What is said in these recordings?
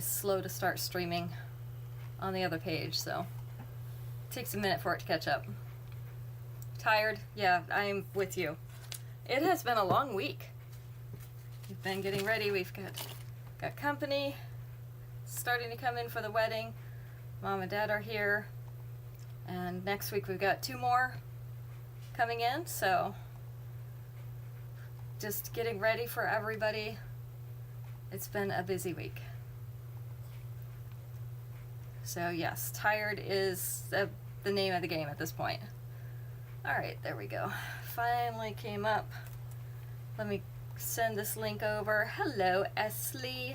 is slow to start streaming on the other page, so it takes a minute for it to catch up. Tired? Yeah, I'm with you. It has been a long week. We've been getting ready. We've got company starting to come in for the wedding. Mom and Dad are here. And next week we've got 2 more coming in, so just getting ready for everybody. It's been a busy week. So yes, tired is the name of the game at this point. Alright, there we go. Finally came up. Let me send this link over. Hello, Esley.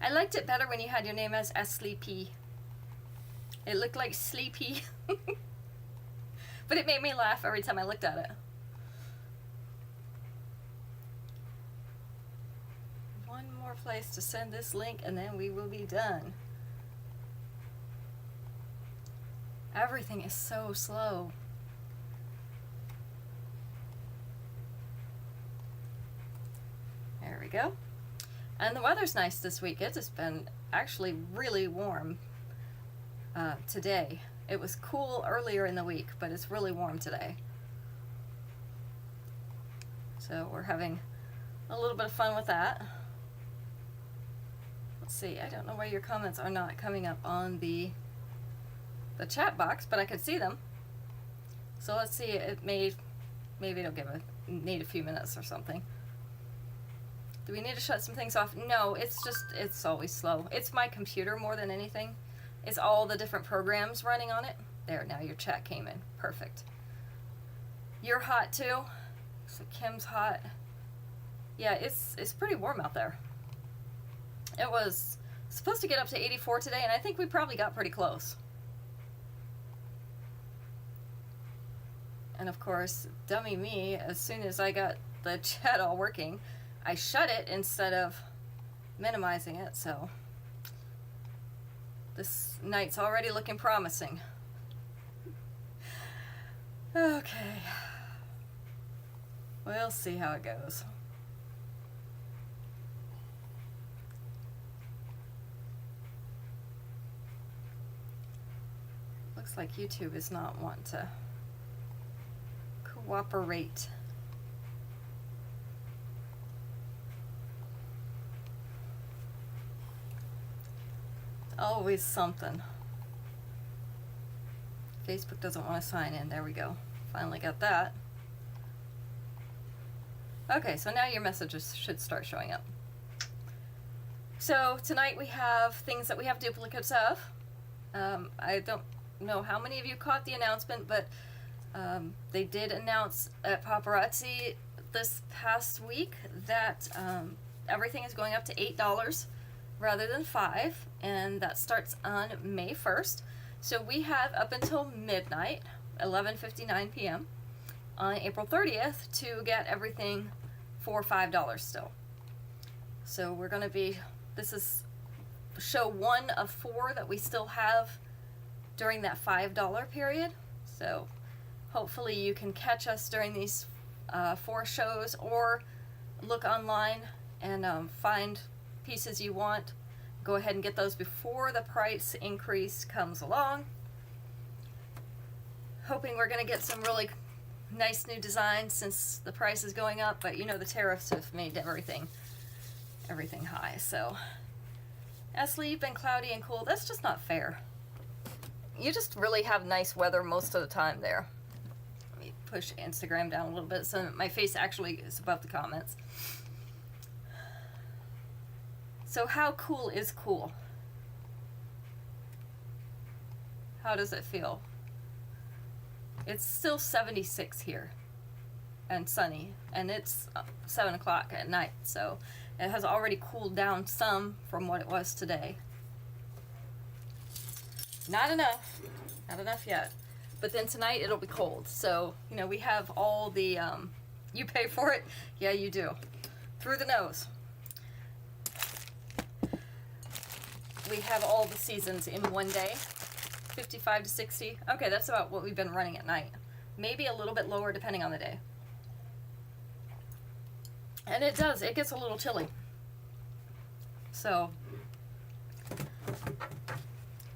I liked it better when you had your name as Esley P. It looked like sleepy. But it made me laugh every time I looked at it. One more place to send this link and then we will be done. Everything is so slow. There we go. And the weather's nice this week. It's just been actually really warm today. It was cool earlier in the week, but it's really warm today. So we're having a little bit of fun with that. Let's see, I don't know why your comments are not coming up on the chat box, but I could see them. So let's see, maybe it'll need a few minutes or something. Do we need to shut some things off? No, it's always slow. It's my computer more than anything. It's all the different programs running on it. There, now your chat came in. Perfect. You're hot too? So Kim's hot. Yeah, it's pretty warm out there. It was supposed to get up to 84 today, and I think we probably got pretty close. And of course, dummy me, as soon as I got the chat all working, I shut it instead of minimizing it, so this night's already looking promising. Okay. We'll see how it goes. Looks like YouTube is not wanting to cooperate. Always something. Facebook doesn't want to sign in. There we go. Finally got that. Okay, so now your messages should start showing up. So tonight we have things that we have duplicates of. I don't know how many of you caught the announcement, but they did announce at Paparazzi this past week that everything is going up to $8 rather than $5, and that starts on May 1st. So we have up until midnight, 11:59 p.m. on April 30th to get everything for $5 still. So we're going to be, this is show 1 of 4 that we still have during that $5 period. So hopefully you can catch us during these 4 shows, or look online and find pieces you want. Go ahead and get those before the price increase comes along. Hoping we're going to get some really nice new designs since the price is going up, but you know the tariffs have made everything high. So Esley, you've been cloudy and cool. That's just not fair. You just really have nice weather most of the time there. Let me push Instagram down a little bit so my face actually is above the comments. So how cool is cool? How does it feel? It's still 76 here and sunny, and it's 7 o'clock at night, so it has already cooled down some from what it was today. Not enough yet, but then tonight it'll be cold. So you know, we have all the you pay for it. Yeah, you do, through the nose. We have all the seasons in one day, 55 to 60. Okay, that's about what we've been running at night. Maybe a little bit lower depending on the day. And it gets a little chilly. So,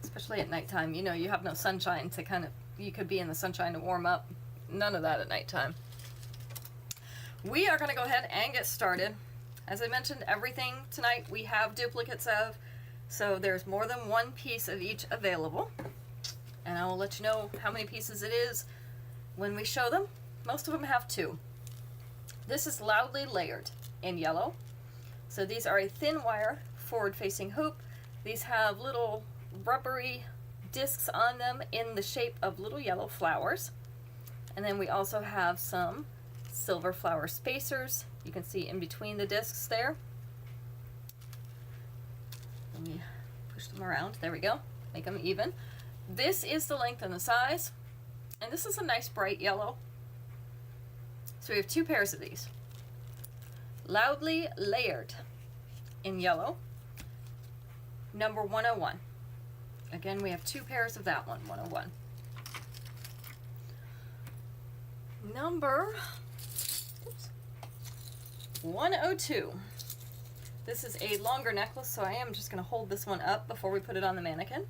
especially at nighttime, you know, you have no sunshine to kind of, you could be in the sunshine to warm up. None of that at nighttime. We are going to go ahead and get started. As I mentioned, everything tonight we have duplicates of, so there's more than one piece of each available. And I will let you know how many pieces it is when we show them. Most of them have two. This is loudly layered in yellow. So these are a thin wire forward-facing hoop. These have little rubbery discs on them in the shape of little yellow flowers. And then we also have some silver flower spacers. You can see in between the discs there. Let me push them around. There we go. Make them even. This is the length and the size. And this is a nice bright yellow. So we have two pairs of these. Loudly layered in yellow. Number 101. Again, we have two pairs of that one, 101. Number 102. This is a longer necklace, so I am just going to hold this one up before we put it on the mannequin.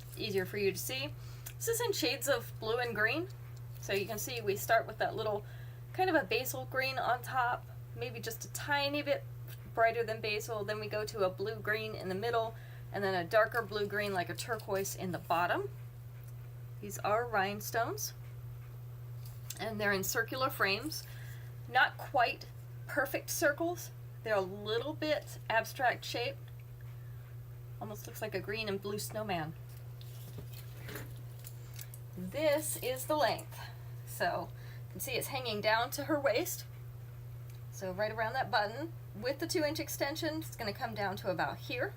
It's easier for you to see. This is in shades of blue and green. So you can see we start with that little kind of a basil green on top, maybe just a tiny bit brighter than basil. Then we go to a blue-green in the middle, and then a darker blue-green like a turquoise in the bottom. These are rhinestones, and they're in circular frames. Not quite perfect circles. They're a little bit abstract shaped. Almost looks like a green and blue snowman. This is the length. So you can see it's hanging down to her waist. So right around that button with the 2-inch extension, it's going to come down to about here.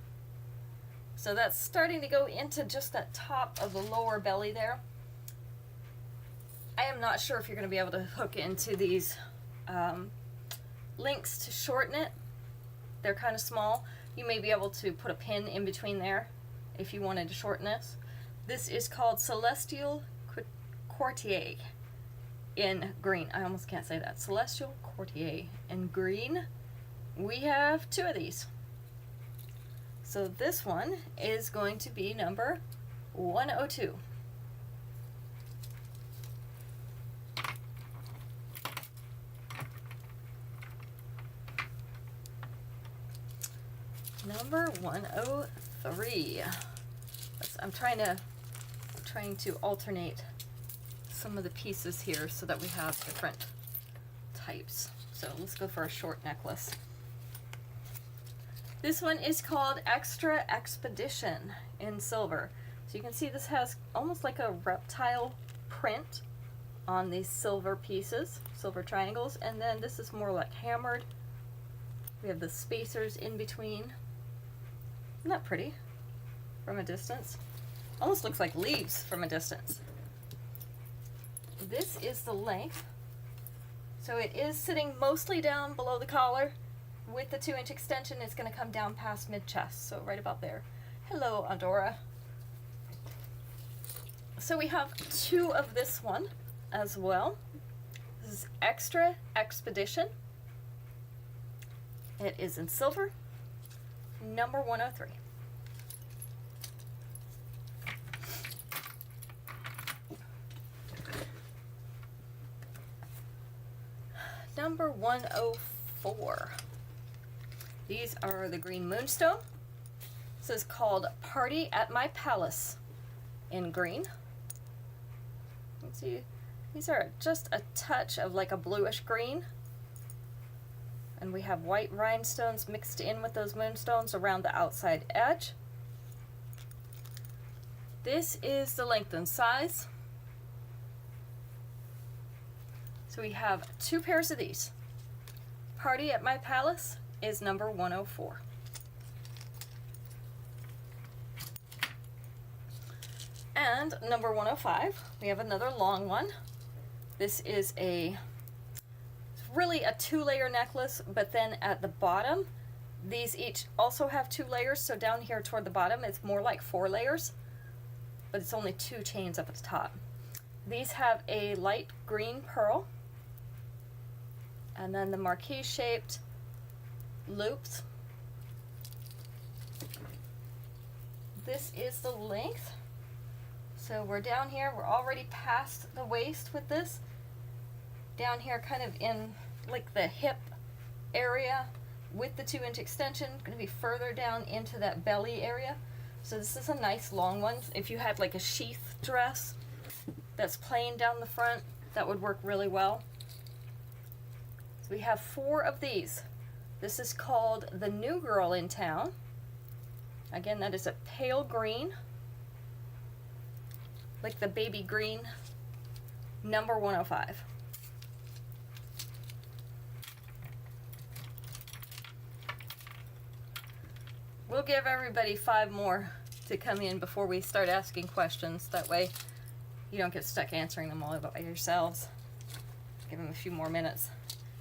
So that's starting to go into just that top of the lower belly there. I am not sure if you're going to be able to hook into these links to shorten it. They're kind of small. You may be able to put a pin in between there if you wanted to shorten this. This is called Celestial Courtier in green. I almost can't say that. Celestial Courtier in green. We have two of these. So this one is going to be number 102. Number 103. I'm trying to alternate some of the pieces here so that we have different types. So let's go for a short necklace. This one is called Extra Expedition in silver. So you can see this has almost like a reptile print on these silver pieces, silver triangles, and then this is more like hammered. We have the spacers in between. Isn't that pretty from a distance? Almost looks like leaves from a distance. This is the length. So it is sitting mostly down below the collar. With the 2-inch extension, it's going to come down past mid-chest, so right about there. Hello, Adora. So we have two of this one as well. This is Extra Expedition. It is in silver, number 103. Number 104. These are the green moonstone. This is called Party at My Palace in green. Let's see, these are just a touch of like a bluish green. And we have white rhinestones mixed in with those moonstones around the outside edge. This is the length and size. So we have two pairs of these. Party at My Palace is number 104. And number 105, we have another long one. This is really a 2-layer necklace, but then at the bottom, these each also have 2 layers. So down here toward the bottom, it's more like 4 layers, but it's only 2 chains up at the top. These have a light green pearl, and then the marquise shaped loops this is the length. So we're down here, we're already past the waist with this. Down here kind of in like the hip area with the 2-inch extension, going to be further down into that belly area. So this is a nice long one. If you had like a sheath dress that's plain down the front, that would work really well. So we have 4 of these. This is called the New Girl in Town. Again, that is a pale green, like the baby green, number 105. We'll give everybody 5 more to come in before we start asking questions. That way you don't get stuck answering them all by yourselves. Give them a few more minutes.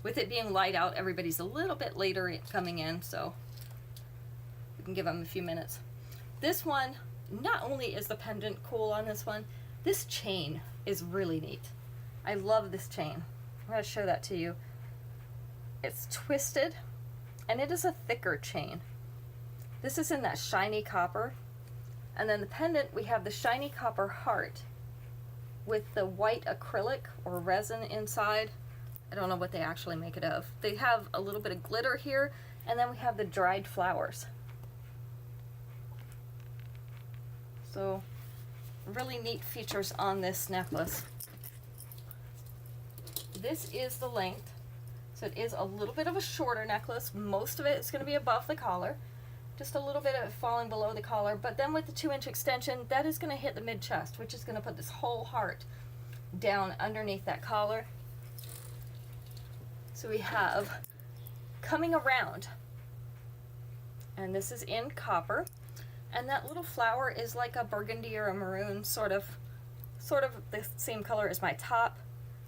With it being light out, everybody's a little bit later coming in, so we can give them a few minutes. This one, not only is the pendant cool on this one, this chain is really neat. I love this chain. I'm going to show that to you. It's twisted, and it is a thicker chain. This is in that shiny copper. And then the pendant, we have the shiny copper heart with the white acrylic or resin inside. I don't know what they actually make it of. They have a little bit of glitter here, and then we have the dried flowers. So really neat features on this necklace. This is the length. So it is a little bit of a shorter necklace. Most of it is going to be above the collar. Just a little bit of it falling below the collar, but then with the 2-inch extension, that is going to hit the mid-chest, which is going to put this whole heart down underneath that collar. So we have coming around, and this is in copper, and that little flower is like a burgundy or a maroon, sort of the same color as my top,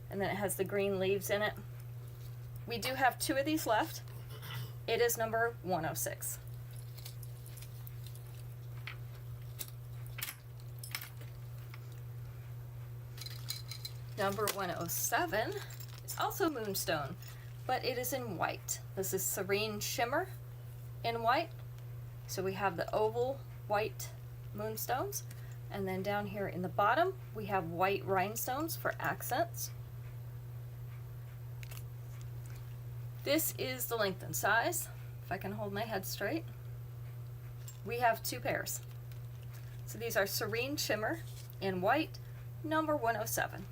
and then it has the green leaves in it. We do have 2 of these left. It is number 106. Number 107 is also moonstone, but it is in white. This is serene shimmer in white. So we have the oval white moonstones, and then down here in the bottom we have white rhinestones for accents. This is the length and size, if I can hold my head straight. We have 2 pairs. So these are serene shimmer in white, number 107.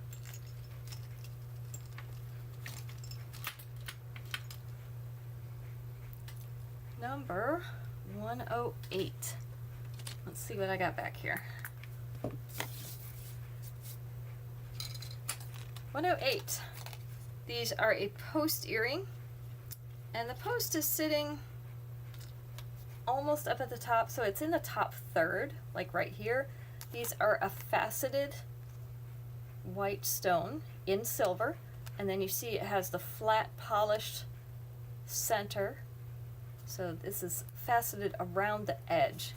Number 108. Let's see what I got back here. 108. These are a post earring, and the post is sitting almost up at the top, so it's in the top third, like right here. These are a faceted white stone in silver, and then you see it has the flat polished center. So this is faceted around the edge.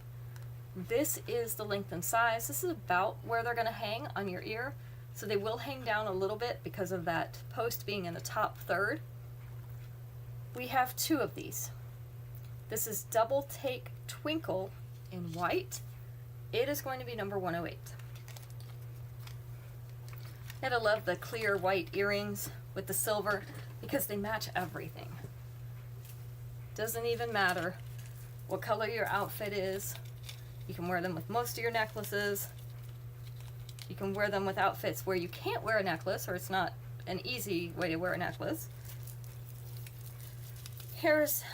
This is the length and size. This is about where they're going to hang on your ear. So they will hang down a little bit because of that post being in the top third. We have 2 of these. This is double take twinkle in white. It is going to be number 108. And I love the clear white earrings with the silver because they match everything. Doesn't even matter what color your outfit is. You can wear them with most of your necklaces. You can wear them with outfits where you can't wear a necklace, or it's not an easy way to wear a necklace. Here's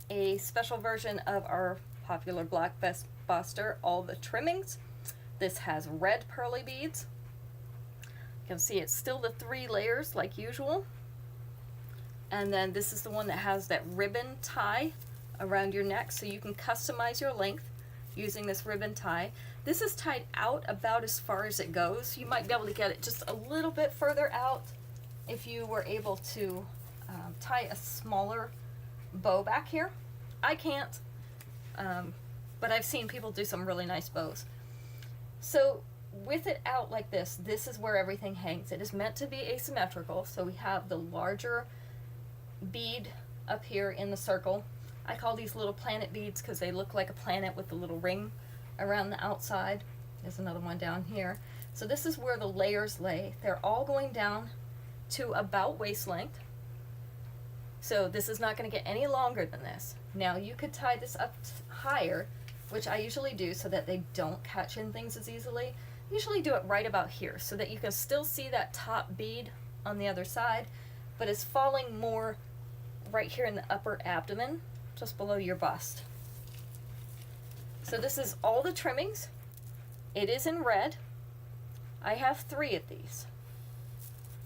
a special version of our popular black buster, all the trimmings. This has red pearly beads. You can see it's still the 3 layers like usual. And then this is the one that has that ribbon tie around your neck, so you can customize your length using this ribbon tie. This is tied out about as far as it goes. You might be able to get it just a little bit further out if you were able to tie a smaller bow back here. I can't, but I've seen people do some really nice bows. So with it out like this, this is where everything hangs. It is meant to be asymmetrical, so we have the larger bead up here in the circle. I call these little planet beads because they look like a planet with a little ring around the outside. There's another one down here. So this is where the layers lay. They're all going down to about waist length. So this is not going to get any longer than this. Now you could tie this up higher, which I usually do so that they don't catch in things as easily. Usually do it right about here so that you can still see that top bead on the other side, but it's falling more right here in the upper abdomen, just below your bust. So this is all the trimmings. It is in red. I have 3 of these.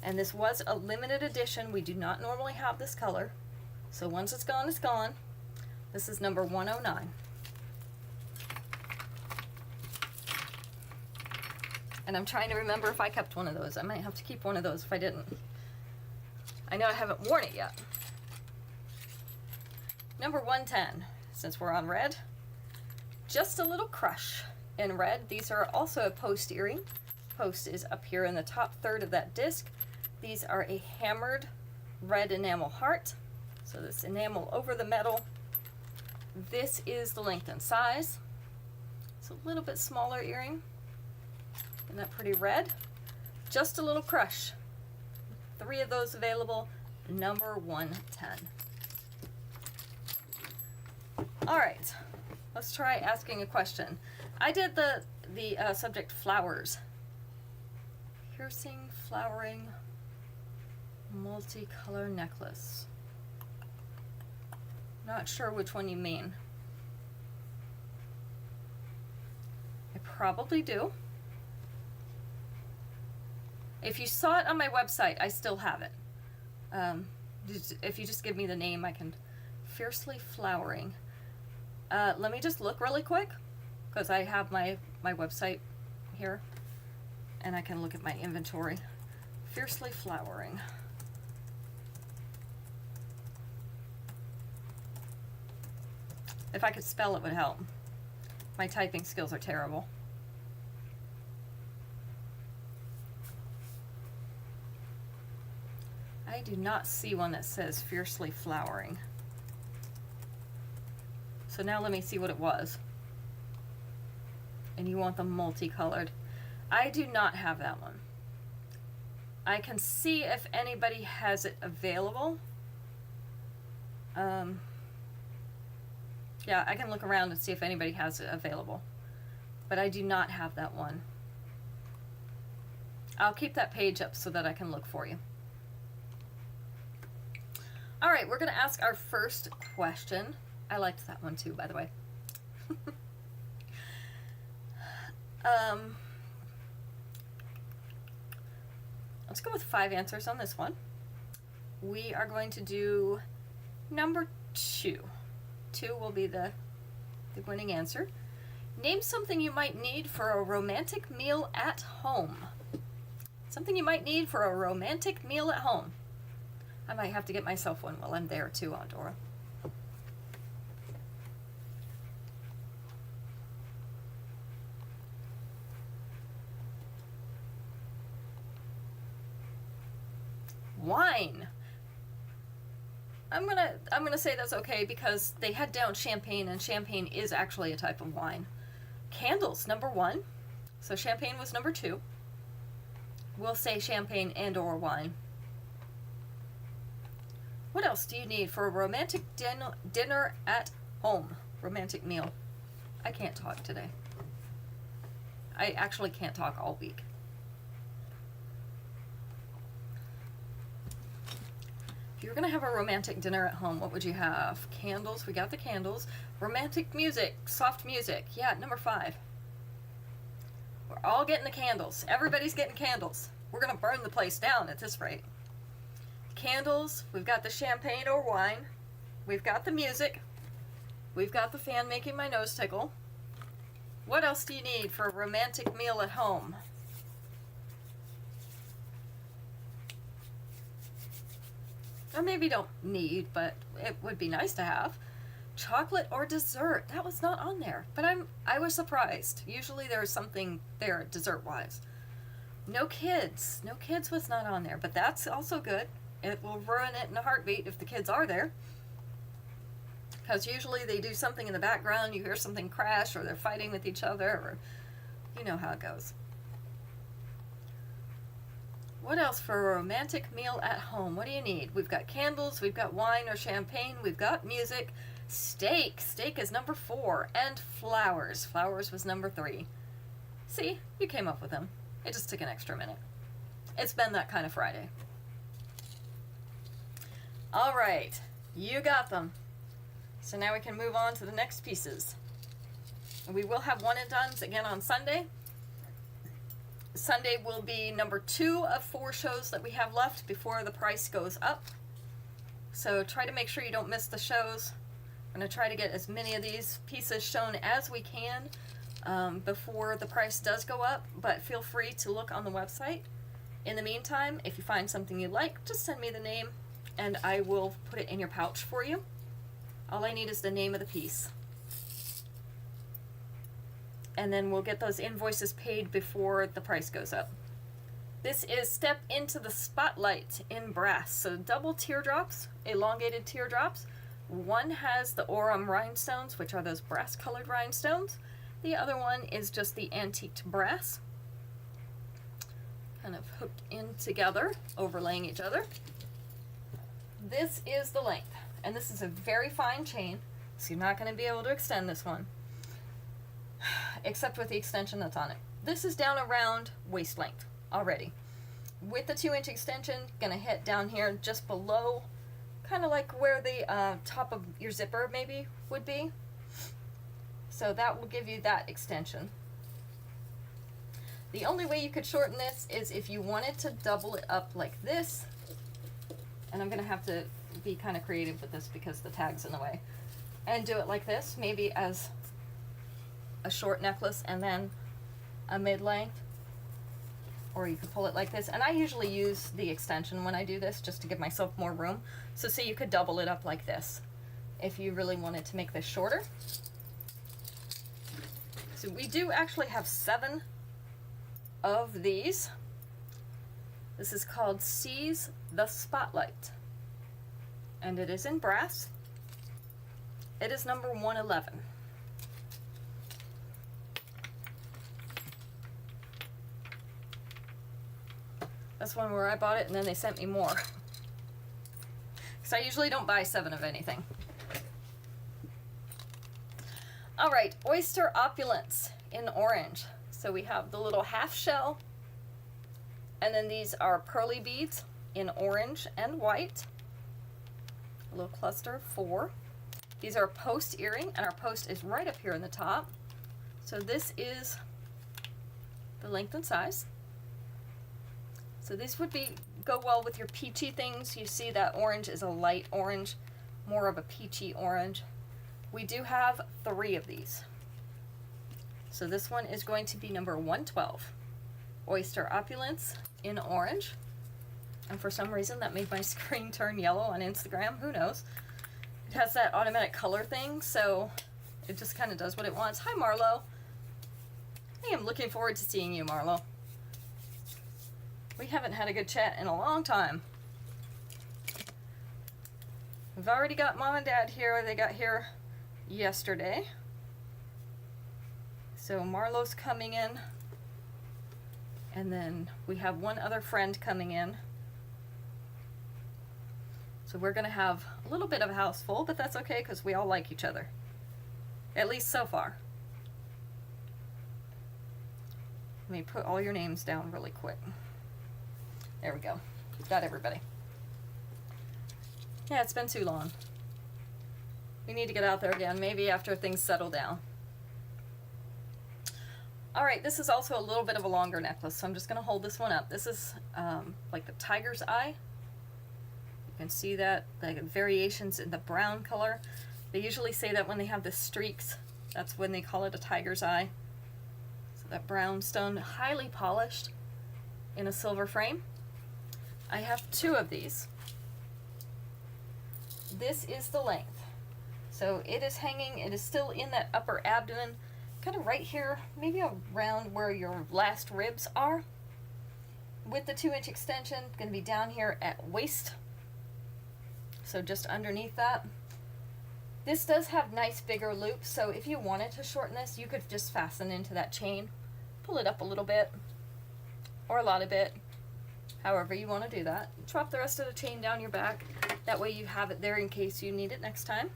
And this was a limited edition. We do not normally have this color. So once it's gone, it's gone. This is number 109. And I'm trying to remember if I kept one of those. I might have to keep one of those if I didn't. I know I haven't worn it yet. Number 110, since we're on red, just a little crush in red. These are also a post earring. Post is up here in the top third of that disc. These are a hammered red enamel heart. So this enamel over the metal. This is the length and size. It's a little bit smaller earring. Isn't that pretty red? Just a little crush. 3 of those available, number 110. All right, let's try asking a question. I did the subject flowers. Piercing, flowering, multicolor necklace. Not sure which one you mean. I probably do. If you saw it on my website, I still have it. If you just give me the name, I can. Fiercely flowering. Let me just look really quick, because I have my website here, and I can look at my inventory. Fiercely flowering. If I could spell, it would help. My typing skills are terrible. I do not see one that says fiercely flowering. So now let me see what it was. And you want the multicolored. I do not have that one. I can see if anybody has it available. Yeah, I can look around and see if anybody has it available. But I do not have that one. I'll keep that page up so that I can look for you. All right, we're going to ask our first question. I liked that one too, by the way. Let's go with 5 answers on this one. We are going to do number 2. 2 will be the winning answer. Name something you might need for a romantic meal at home. Something you might need for a romantic meal at home. I might have to get myself one while I'm there too, Aunt Dora. Wine. I'm gonna say that's okay because they had down champagne, and champagne is actually a type of wine. Candles, number 1. So champagne was number 2. We'll say champagne and or wine. What else do you need for a romantic dinner at home? Romantic meal. I can't talk today. I actually can't talk all week. If you were going to have a romantic dinner at home, what would you have? Candles. We got the candles. Romantic music. Soft music. Yeah, number 5. We're all getting the candles. Everybody's getting candles. We're going to burn the place down at this rate. Candles. We've got the champagne or wine. We've got the music. We've got the fan making my nose tickle. What else do you need for a romantic meal at home? Or maybe don't need, but it would be nice to have. Chocolate or dessert. That was not on there, but I was surprised. Usually there's something there dessert-wise. No kids. No kids was not on there, but that's also good. It will ruin it in a heartbeat if the kids are there. because usually they do something in the background, you hear something crash, or they're fighting with each other, or you know how it goes. What else for a romantic meal at home? What do you need? We've got candles, we've got wine or champagne, we've got music, steak. Steak is number 4, and flowers. Flowers was number 3. See, you came up with them. It just took an extra minute. It's been that kind of Friday. All right, you got them. So now we can move on to the next pieces. We will have one and dones again on Sunday. Sunday will be number 2 of 4 shows that we have left before the price goes up. So try to make sure you don't miss the shows. I'm going to try to get as many of these pieces shown as we can before the price does go up, but feel free to look on the website. In the meantime, if you find something you like, just send me the name and I will put it in your pouch for you. All I need is the name of the piece. And then we'll get those invoices paid before the price goes up. This is Step Into the Spotlight in brass. So double teardrops, elongated teardrops. One has the Aurum rhinestones, which are those brass colored rhinestones. The other one is just the antiqued brass. Kind of hooked in together, overlaying each other. This is the length. And this is a very fine chain, so you're not going to be able to extend this one. Except with the extension that's on it. This is down around waist length already. With the 2-inch extension, gonna hit down here just below, kind of like where the top of your zipper maybe would be. So that will give you that extension. The only way you could shorten this is if you wanted to double it up like this. And I'm gonna have to be kind of creative with this because the tag's in the way. And do it like this, maybe as a short necklace and then a mid-length, or you could pull it like this. And I usually use the extension when I do this just to give myself more room. So see, you could double it up like this if you really wanted to make this shorter. So we do actually have 7 of these. This is called Seize the Spotlight, and it is in brass. It is number 111. That's one where I bought it and then they sent me more. Because I usually don't buy 7 of anything. Alright, Oyster Opulence in orange. So we have the little half shell. And then these are pearly beads in orange and white. A little cluster of 4. These are a post earring, and our post is right up here in the top. So this is the length and size. So these would go well with your peachy things. You see that orange is a light orange, more of a peachy orange. We do have 3 of these. So this one is going to be number 112. Oyster Opulence in orange. And for some reason that made my screen turn yellow on Instagram. Who knows? It has that automatic color thing, so it just kind of does what it wants. Hi, Marlo. I am looking forward to seeing you, Marlo. We haven't had a good chat in a long time. We've already got Mom and Dad here. They got here yesterday. So Marlo's coming in. And then we have one other friend coming in. So we're going to have a little bit of a house full, but that's okay because we all like each other. At least so far. Let me put all your names down really quick. There we go. Got everybody. Yeah, it's been too long. We need to get out there again, maybe after things settle down. Alright, this is also a little bit of a longer necklace, so I'm just going to hold this one up. This is like the tiger's eye. You can see that, the variations in the brown color. They usually say that when they have the streaks, that's when they call it a tiger's eye. So that brown stone, highly polished in a silver frame. I have 2 of these. This is the length. So it is hanging, it is still in that upper abdomen, kind of right here, maybe around where your last ribs are. With the 2-inch extension, going to be down here at waist. So just underneath that. This does have nice bigger loops, so if you wanted to shorten this, you could just fasten into that chain, pull it up a little bit, or a lot of bit, however you want to do that. Drop the rest of the chain down your back, that way you have it there in case you need it next time.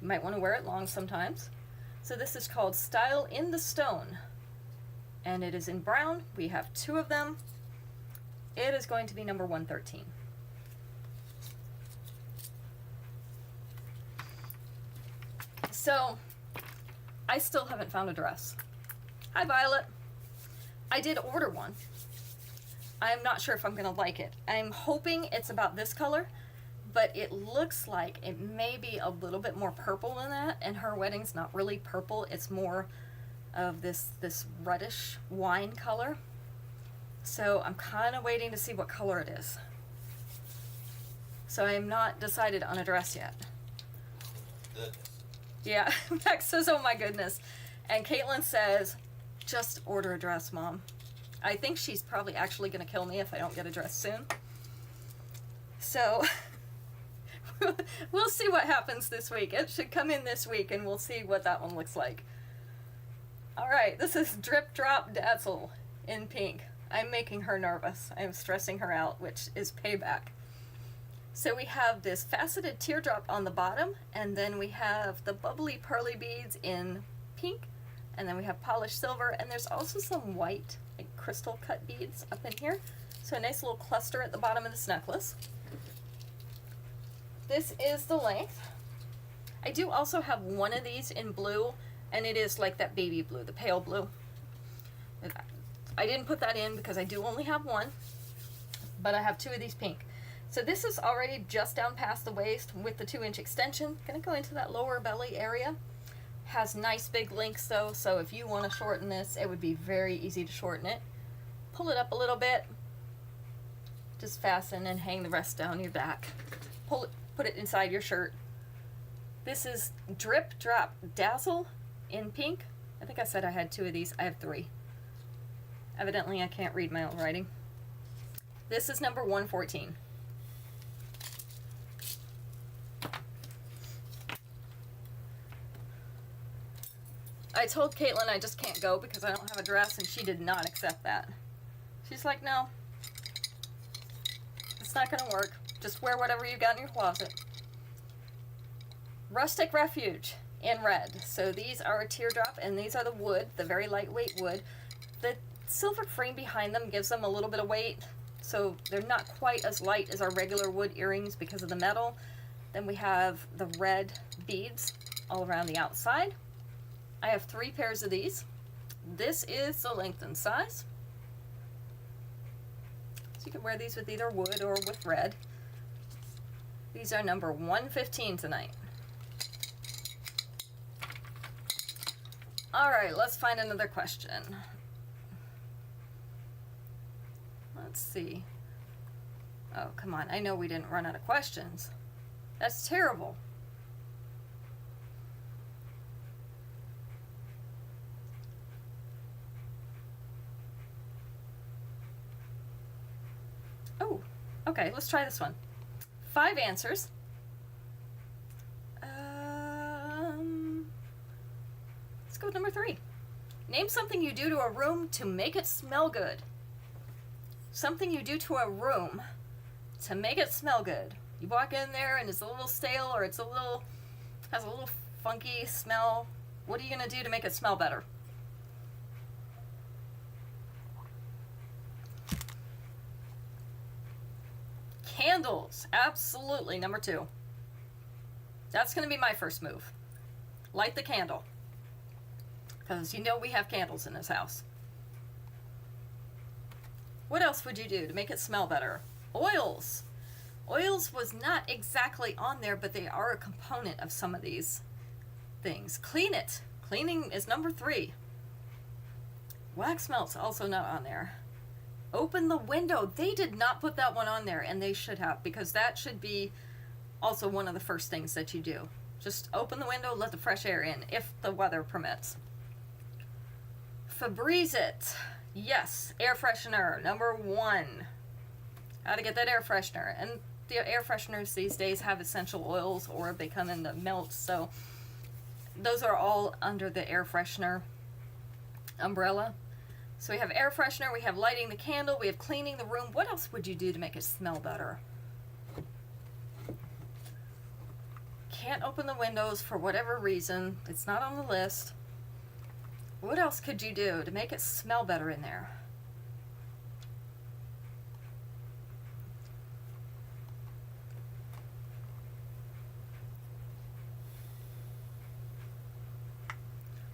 You might want to wear it long sometimes. So this is called Style in the Stone, and it is in brown. We have 2 of them. It is going to be number 113. So, I still haven't found a dress. Hi, Violet. I did order one. I'm not sure if I'm gonna like it. I'm hoping it's about this color, but it looks like it may be a little bit more purple than that, and her wedding's not really purple. It's more of this reddish wine color. So I'm kind of waiting to see what color it is. So I am not decided on a dress yet. Goodness. Yeah, Max says, oh my goodness. And Caitlin says, just order a dress, Mom. I think she's probably actually going to kill me if I don't get a dress soon. So, we'll see what happens this week. It should come in this week, and we'll see what that one looks like. Alright, this is Drip Drop Dazzle in pink. I'm making her nervous. I'm stressing her out, which is payback. So we have this faceted teardrop on the bottom, and then we have the bubbly pearly beads in pink, and then we have polished silver, and there's also some white, like crystal cut beads up in here. So a nice little cluster at the bottom of this necklace. This is the length. I do also have one of these in blue, and it is like that baby blue, the pale blue. I didn't put that in because I do only have one, but I have 2 of these pink. So this is already just down past the waist with the 2-inch extension. Gonna go into that lower belly area. Has nice big links though, so if you want to shorten this, it would be very easy to shorten it. Pull it up a little bit. Just fasten and hang the rest down your back. Pull it, put it inside your shirt. This is Drip Drop Dazzle in pink. I think I said I had 2 of these. I have 3. Evidently I can't read my own writing. This is number 114. I told Caitlin I just can't go because I don't have a dress, and she did not accept that. She's like, no, it's not gonna work. Just wear whatever you got in your closet. Rustic Refuge in red. So these are a teardrop, and these are the wood, the very lightweight wood. The silver frame behind them gives them a little bit of weight, so they're not quite as light as our regular wood earrings because of the metal. Then we have the red beads all around the outside. I have 3 pairs of these. This is the length and size. So you can wear these with either wood or with red. These are number 115 tonight. Alright, let's find another question. Let's see. Oh, come on. I know we didn't run out of questions. That's terrible. Oh, okay, let's try this one. 5 answers. Let's go with number 3. Name something you do to a room to make it smell good. Something you do to a room to make it smell good. You walk in there and it's a little stale, or it's has a little funky smell. What are you gonna do to make it smell better? Candles, absolutely, number 2. That's gonna be my first move. Light the candle. Because you know we have candles in this house. What else would you do to make it smell better? Oils. Oils was not exactly on there, but they are a component of some of these things. Clean it. Cleaning is number 3. Wax melt's also not on there. Open the window. They did not put that one on there, and they should have, because that should be also one of the first things that you do. Just open the window, let the fresh air in, if the weather permits. Febreze it. Yes, air freshener, number 1. Gotta get that air freshener. And the air fresheners these days have essential oils or they come in the melts, so those are all under the air freshener umbrella. So we have air freshener, we have lighting the candle, we have cleaning the room. What else would you do to make it smell better? Can't open the windows for whatever reason. It's not on the list. What else could you do to make it smell better in there?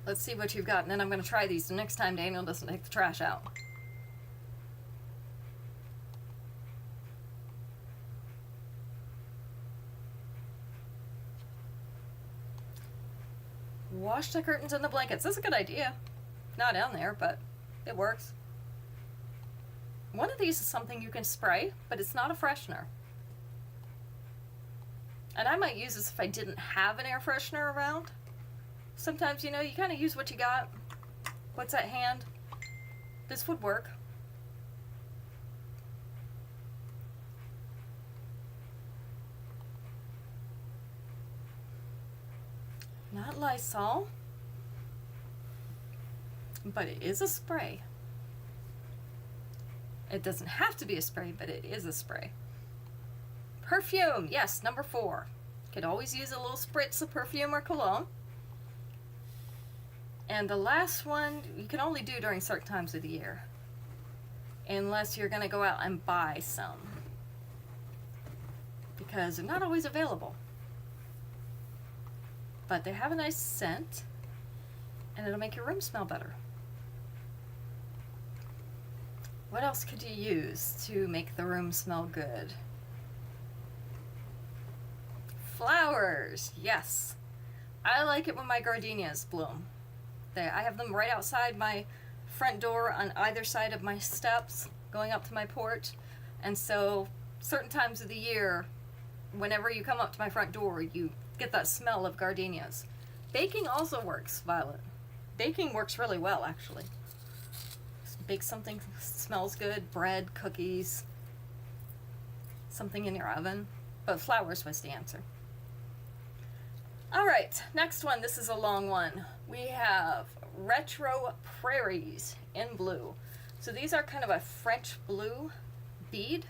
Let's see what you've got, and then I'm going to try these the next time Daniel doesn't take the trash out. Wash the curtains and the blankets. That's a good idea. Not down there, but it works. One of these is something you can spray, but it's not a freshener. And I might use this if I didn't have an air freshener around. Sometimes, you know, you kind of use what you got. What's at hand? This would work. Not Lysol, but it is a spray. It doesn't have to be a spray, but it is a spray. Perfume, yes, number 4. Could always use a little spritz of perfume or cologne. And the last one, you can only do during certain times of the year, unless you're going to go out and buy some, because they're not always available. But they have a nice scent, and it'll make your room smell better. What else could you use to make the room smell good? Flowers, yes. I like it when my gardenias bloom. I have them right outside my front door on either side of my steps going up to my porch. And so certain times of the year, whenever you come up to my front door, you get that smell of gardenias. Baking also works, Violet. Baking works really well, actually. Just bake something smells good, bread, cookies, something in your oven. But flowers was the answer. All right, next one. This is a long one. We have Retro Prairies in blue. So these are kind of a French blue bead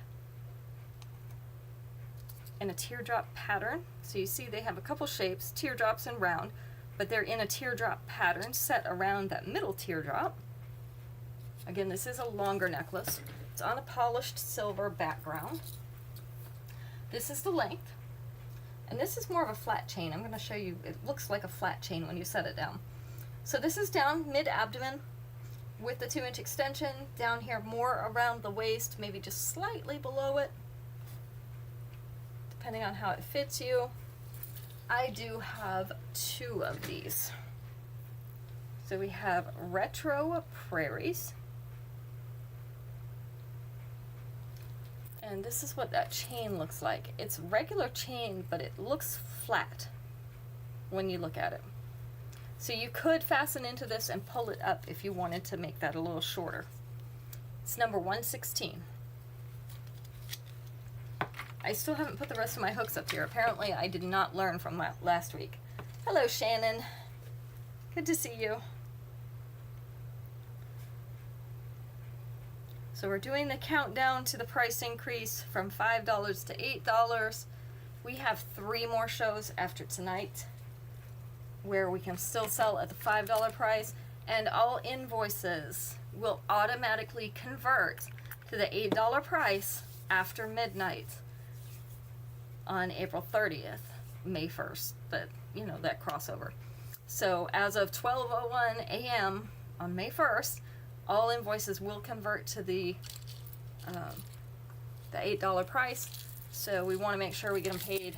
in a teardrop pattern. So you see they have a couple shapes, teardrops and round, but they're in a teardrop pattern set around that middle teardrop. Again, this is a longer necklace. It's on a polished silver background. This is the length. And this is more of a flat chain. I'm going to show you. It looks like a flat chain when you set it down. So this is down mid-abdomen with the 2-inch extension. Down here more around the waist, maybe just slightly below it, depending on how it fits you. I do have 2 of these. So we have Retro Prairies. And this is what that chain looks like. It's regular chain, but it looks flat when you look at it. So you could fasten into this and pull it up if you wanted to make that a little shorter. It's number 116. I still haven't put the rest of my hooks up here. Apparently I did not learn from last week. Hello, Shannon. Good to see you. So we're doing the countdown to the price increase from $5 to $8. We have 3 more shows after tonight where we can still sell at the $5 price, and all invoices will automatically convert to the $8 price after midnight on April 30th, May 1st, that crossover. So as of 12:01 a.m. on May 1st, all invoices will convert to the $8 price, so we want to make sure we get them paid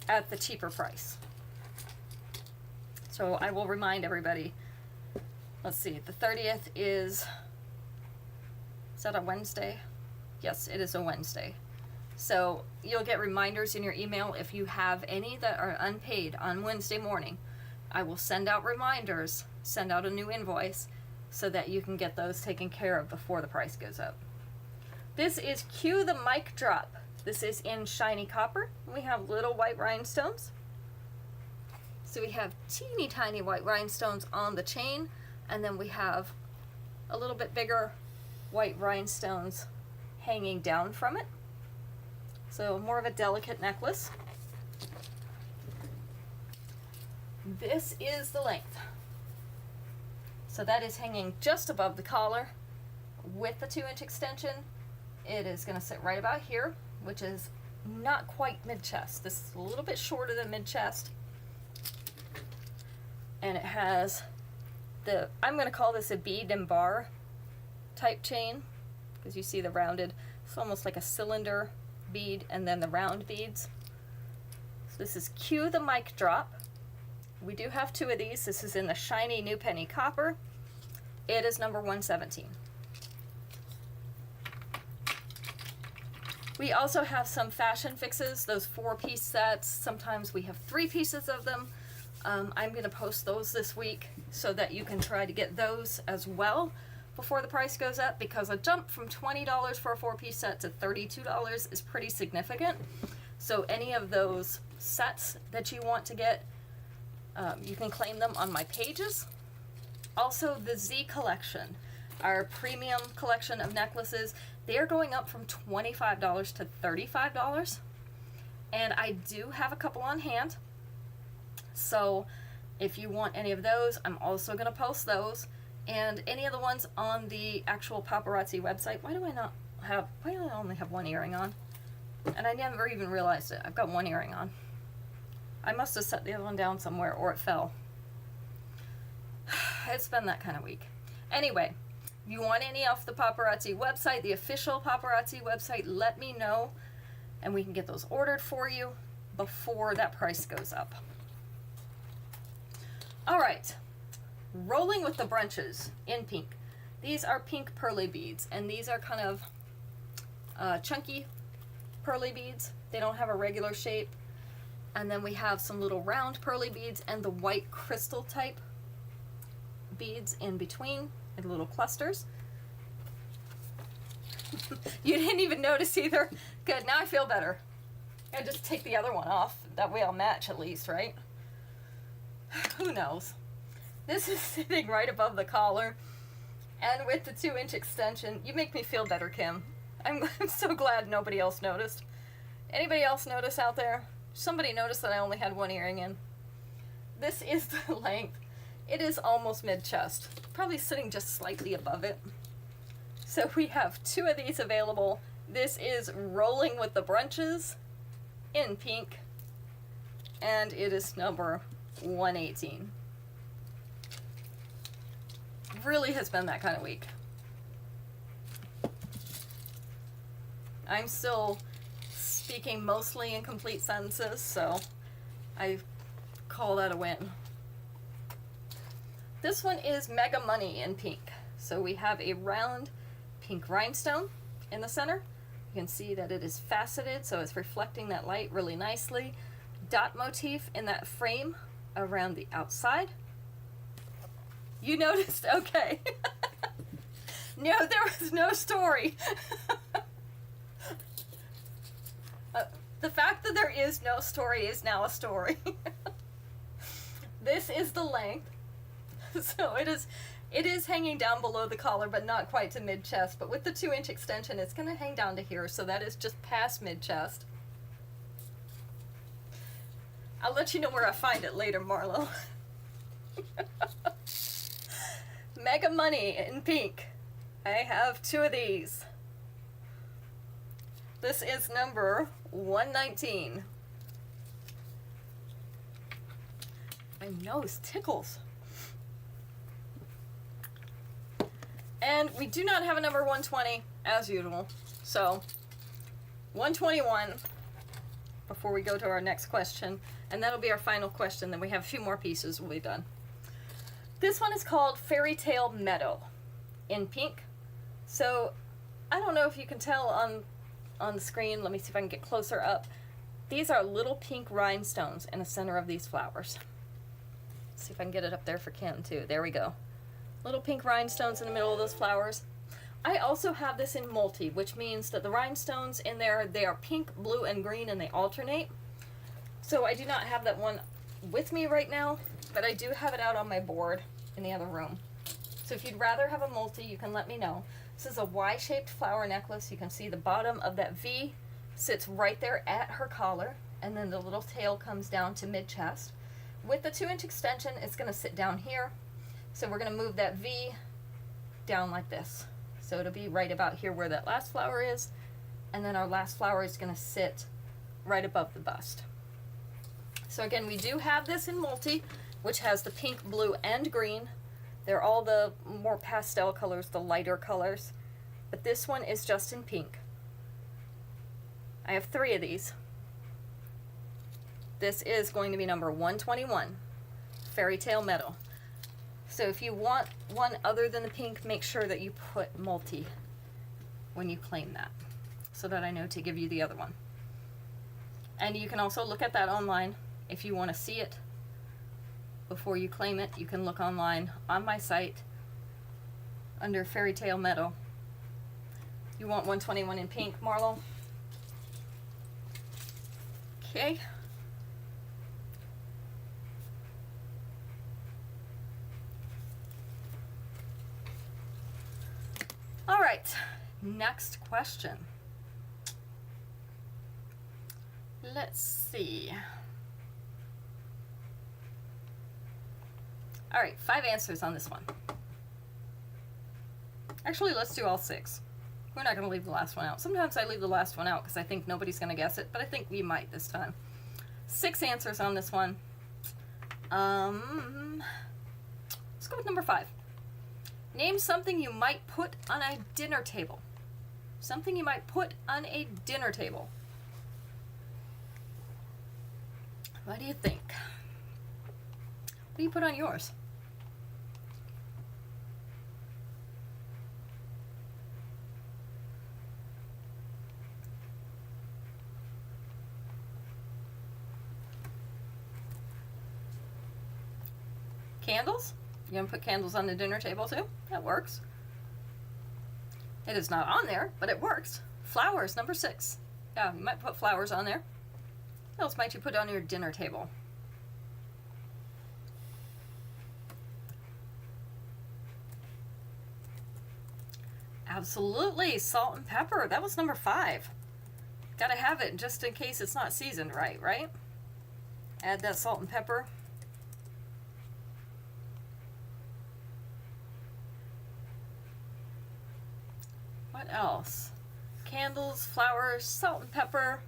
at the cheaper price. So I will remind everybody, let's see, the 30th is that a Wednesday? Yes, it is a Wednesday. So you'll get reminders in your email if you have any that are unpaid on Wednesday morning. I will send out reminders, send out a new invoice, so that you can get those taken care of before the price goes up. This is Cue the Mic Drop This is in shiny copper. We have little white rhinestones. So we have teeny tiny white rhinestones on the chain, and then we have a little bit bigger white rhinestones hanging down from it. So more of a delicate necklace. This is the length. So that is hanging just above the collar with the 2-inch extension. It is going to sit right about here, which is not quite mid-chest. This is a little bit shorter than mid-chest. And it has the, I'm going to call this a bead and bar type chain, because you see the rounded, it's almost like a cylinder bead and then the round beads. So this is Cue the Mic Drop. We do have 2 of these. This is in the shiny new penny copper. It is number 117. We also have some fashion fixes, those 4-piece sets. Sometimes we have 3 pieces of them. I'm going to post those this week so that you can try to get those as well before the price goes up, because a jump from $20 for a 4-piece set to $32 is pretty significant. So any of those sets that you want to get, you can claim them on my pages. Also, the Z collection, our premium collection of necklaces, they are going up from $25 to $35. And I do have a couple on hand. So if you want any of those, I'm also going to post those. And any of the ones on the actual Paparazzi website. Why do I only have one earring on? And I never even realized it. I've got one earring on. I must have set the other one down somewhere, or it fell. It's been that kind of week. Anyway, if you want any off the Paparazzi website, the official Paparazzi website, let me know, and we can get those ordered for you before that price goes up. All right, rolling with the brunches in pink. These are pink pearly beads, and these are kind of chunky pearly beads. They don't have a regular shape. And then we have some little round pearly beads and the white crystal type beads in between in little clusters. You didn't even notice either. Good, now I feel better. I just take the other one off. That way I'll match at least, right? Who knows? This is sitting right above the collar. And with the 2-inch extension, you make me feel better, Kim. I'm so glad nobody else noticed. Anybody else notice out there? Somebody noticed that I only had one earring in. This is the length. It is almost mid-chest. Probably sitting just slightly above it. So we have 2 of these available. This is Rolling with the Brunches in pink. And it is number 118. Really has been that kind of week. I'm still speaking mostly in complete sentences, so I call that a win. This one is Mega Money in pink. So we have a round pink rhinestone in the center. You can see that it is faceted, so it's reflecting that light really nicely. Dot motif in that frame around the outside. You noticed? Okay. No, there was no story. The fact that there is no story is now a story. This is the length. So it is hanging down below the collar, but not quite to mid-chest. But with the 2-inch extension, it's going to hang down to here, so that is just past mid-chest. I'll let you know where I find it later, Marlo. Mega Money in pink. I have 2 of these. This is number 119. My nose tickles. And we do not have a number 120, as usual. So, 121, before we go to our next question. And that'll be our final question. Then we have a few more pieces, we'll be done. This one is called Fairy Tale Meadow in pink. So, I don't know if you can tell on the screen. Let me see if I can get closer up. These are little pink rhinestones in the center of these flowers. Let's see if I can get it up there for Kim too. There we go. Little pink rhinestones in the middle of those flowers. I also have this in multi, which means that the rhinestones in there, they are pink, blue, and green, and they alternate. So I do not have that one with me right now, but I do have it out on my board in the other room. So if you'd rather have a multi, you can let me know. This is a Y-shaped flower necklace. You can see the bottom of that V sits right there at her collar, and then the little tail comes down to mid-chest. With the 2-inch extension, it's going to sit down here. So we're going to move that V down like this. So it'll be right about here where that last flower is, and then our last flower is going to sit right above the bust. So again, we do have this in multi, which has the pink, blue, and green. They're all the more pastel colors, the lighter colors. But this one is just in pink. I have 3 of these. This is going to be number 121, Fairy Tale Meadow. So if you want one other than the pink, make sure that you put multi when you claim that, so that I know to give you the other one. And you can also look at that online if you want to see it before you claim it. You can look online on my site under Fairy Tale Meadow. You want 121 in pink, Marlo? Okay. All right, next question. Let's see. All right, 5 answers on this one. Actually, let's do all 6. We're not going to leave the last one out. Sometimes I leave the last one out because I think nobody's going to guess it, but I think we might this time. 6 answers on this one. Let's go with number 5. Name something you might put on a dinner table. Something you might put on a dinner table. What do you think? What do you put on yours? Candles? You gonna put candles on the dinner table too? That works. It is not on there, but it works. Flowers, number 6. Yeah, you might put flowers on there. What else might you put on your dinner table? Absolutely, salt and pepper. That was number 5. Gotta have it just in case it's not seasoned right? Add that salt and pepper. What else? Candles, flowers, salt and pepper.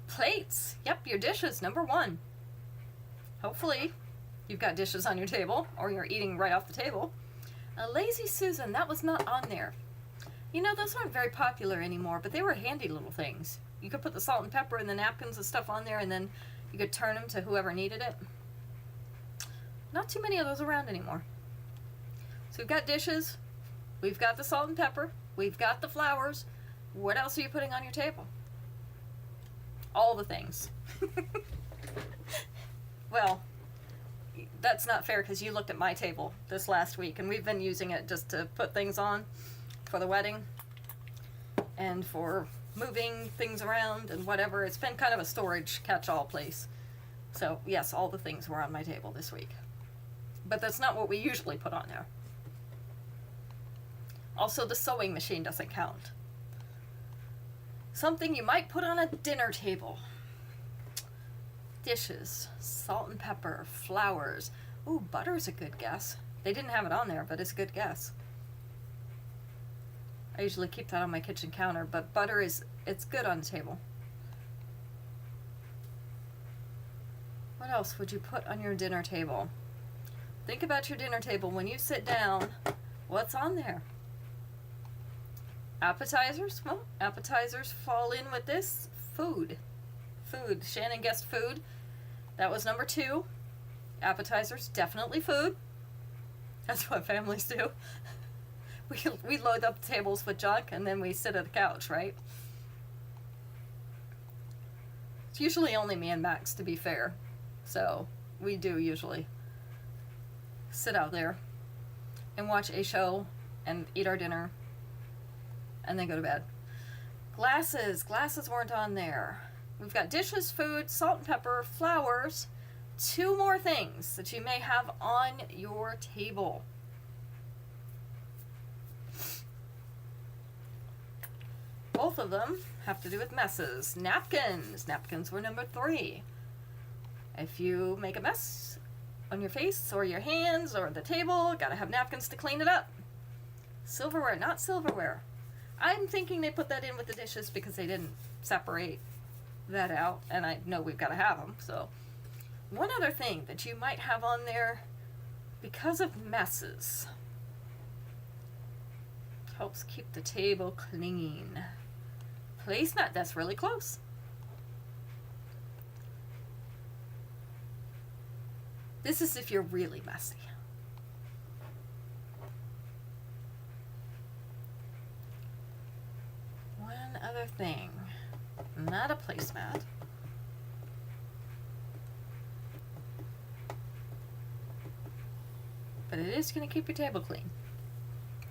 Plates. Yep, your dishes, number 1. Hopefully you've got dishes on your table, or you're eating right off the table. A Lazy Susan, that was not on there. You know, those aren't very popular anymore, but they were handy little things. You could put the salt and pepper and the napkins and stuff on there, and then you could turn them to whoever needed it. Not too many of those around anymore. So we've got dishes, we've got the salt and pepper, we've got the flowers. What else are you putting on your table? All the things. Well, that's not fair because you looked at my table this last week, and we've been using it just to put things on for the wedding and for moving things around and whatever. It's been kind of a storage catch-all place. So yes, all the things were on my table this week. But that's not what we usually put on there. Also, the sewing machine doesn't count. Something you might put on a dinner table. Dishes, salt and pepper, flowers. Ooh, butter's a good guess. They didn't have it on there, but it's a good guess. I usually keep that on my kitchen counter, but butter it's good on the table. What else would you put on your dinner table? Think about your dinner table when you sit down. What's on there? Appetizers? Well, appetizers fall in with this. Food. Food. Shannon guessed food. That was number 2. Appetizers, definitely food. That's what families do. We load up the tables with junk and then we sit at the couch, right? It's usually only me and Max, to be fair. So we do usually sit out there and watch a show and eat our dinner and then go to bed. Glasses weren't on there. We've got dishes, food, salt and pepper, flowers, 2 more things that you may have on your table. Both of them have to do with messes. Napkins. Napkins were number 3. If you make a mess on your face or your hands or the table, gotta have napkins to clean it up. Silverware, not silverware. I'm thinking they put that in with the dishes because they didn't separate that out, and I know we've got to have them. So, one other thing that you might have on there because of messes. Helps keep the table clean. Placemat, that's really close. This is if you're really messy. One other thing. Not a placemat. But it is going to keep your table clean.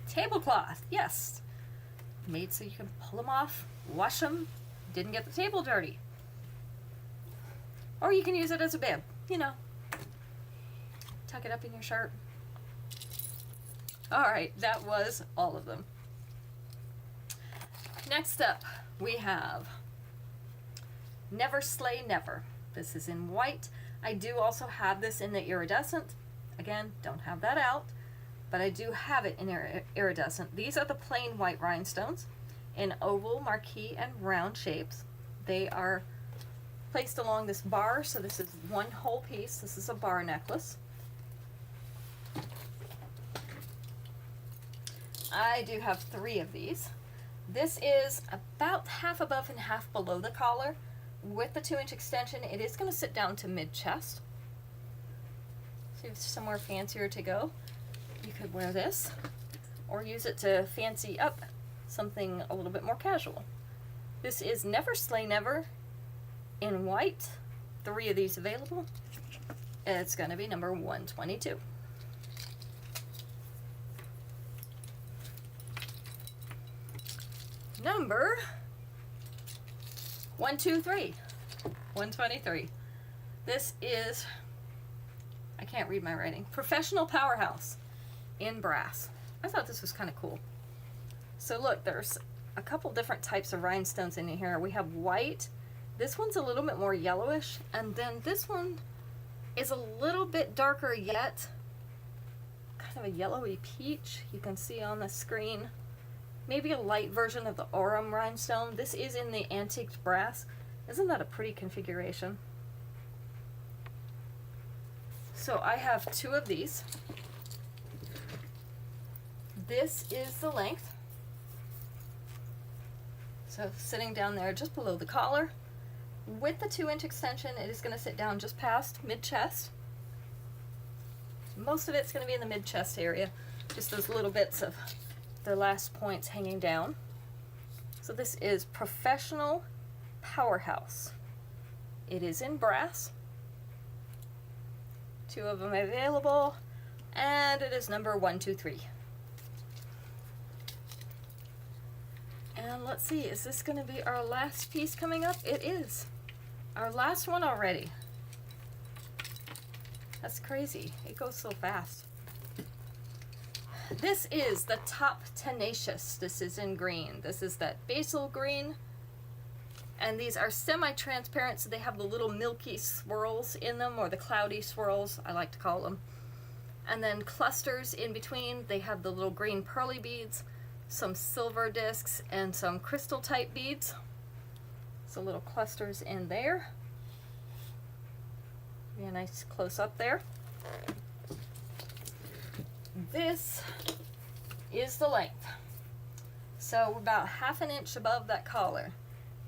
Tablecloth, yes. Made so you can pull them off, wash them, didn't get the table dirty. Or you can use it as a bib, you know. Tuck it up in your shirt. Alright, that was all of them. Next up, we have Never Slay Never. This is in white. I do also have this in the iridescent. Again, don't have that out, but I do have it in iridescent. These are the plain white rhinestones in oval, marquee, and round shapes. They are placed along this bar, so this is one whole piece. This is a bar necklace. I do have 3 of these. This is about half above and half below the collar. With the 2-inch extension, it is going to sit down to mid-chest. So if somewhere fancier to go, you could wear this, or use it to fancy up something a little bit more casual. This is Never Slay Never in white. 3 of these available. It's going to be number 122. Number 123. 123. This is, I can't read my writing, Professional Powerhouse in brass. I thought this was kind of cool. So look, there's a couple different types of rhinestones in here. We have white. This one's a little bit more yellowish, and then this one is a little bit darker yet. Kind of a yellowy peach. You can see on the screen. Maybe a light version of the Aurum rhinestone. This is in the antiqued brass. Isn't that a pretty configuration? So I have 2 of these. This is the length. So sitting down there just below the collar. With the 2-inch extension, it is going to sit down just past mid-chest. Most of it's going to be in the mid-chest area. Just those little bits of the last points hanging down. So this is Professional Powerhouse. It is in brass. 2 of them available, and it is number 123. And let's see, is this going to be our last piece coming up? It is. Our last one already. That's crazy. It goes so fast. This is the Top Tenacious. This is in green. This is that basil green. And these are semi-transparent, so they have the little milky swirls in them, or the cloudy swirls, I like to call them. And then clusters in between. They have the little green pearly beads, some silver discs, and some crystal type beads. So little clusters in there. Be a nice close up there. This is the length. So about 1/2 inch above that collar,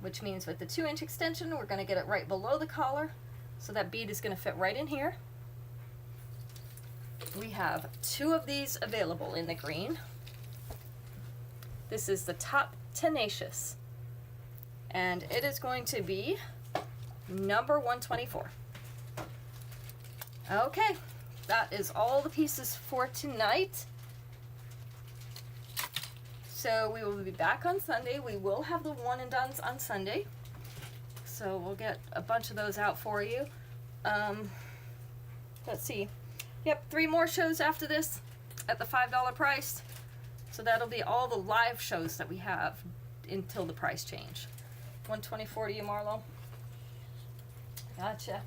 which means with the 2-inch extension, we're going to get it right below the collar. So that bead is going to fit right in here. We have 2 of these available in the green. This is the Top Tenacious. And it is going to be number 124. Okay. That is all the pieces for tonight. So we will be back on Sunday. We will have the one and dones on Sunday. So we'll get a bunch of those out for you. Let's see. Yep, 3 more shows after this at the $5 price. So that'll be all the live shows that we have until the price change. $124 to you, Marlo. Gotcha.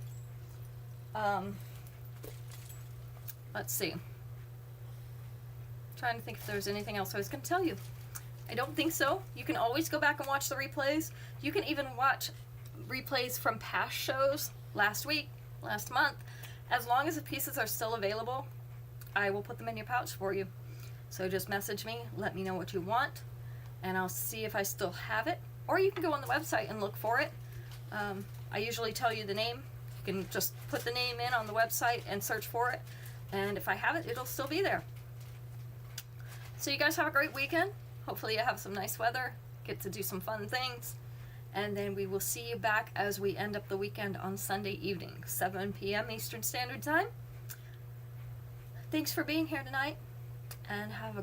Let's see. Trying to think if there's anything else I was going to tell you. I don't think so. You can always go back and watch the replays. You can even watch replays from past shows, last week, last month. As long as the pieces are still available, I will put them in your pouch for you. So just message me, let me know what you want, and I'll see if I still have it. Or you can go on the website and look for it. I usually tell you the name. You can just put the name in on the website and search for it. And if I have it, it'll still be there. So you guys have a great weekend. Hopefully you have some nice weather, get to do some fun things. And then we will see you back as we end up the weekend on Sunday evening, 7 p.m. Eastern Standard Time. Thanks for being here tonight, and have a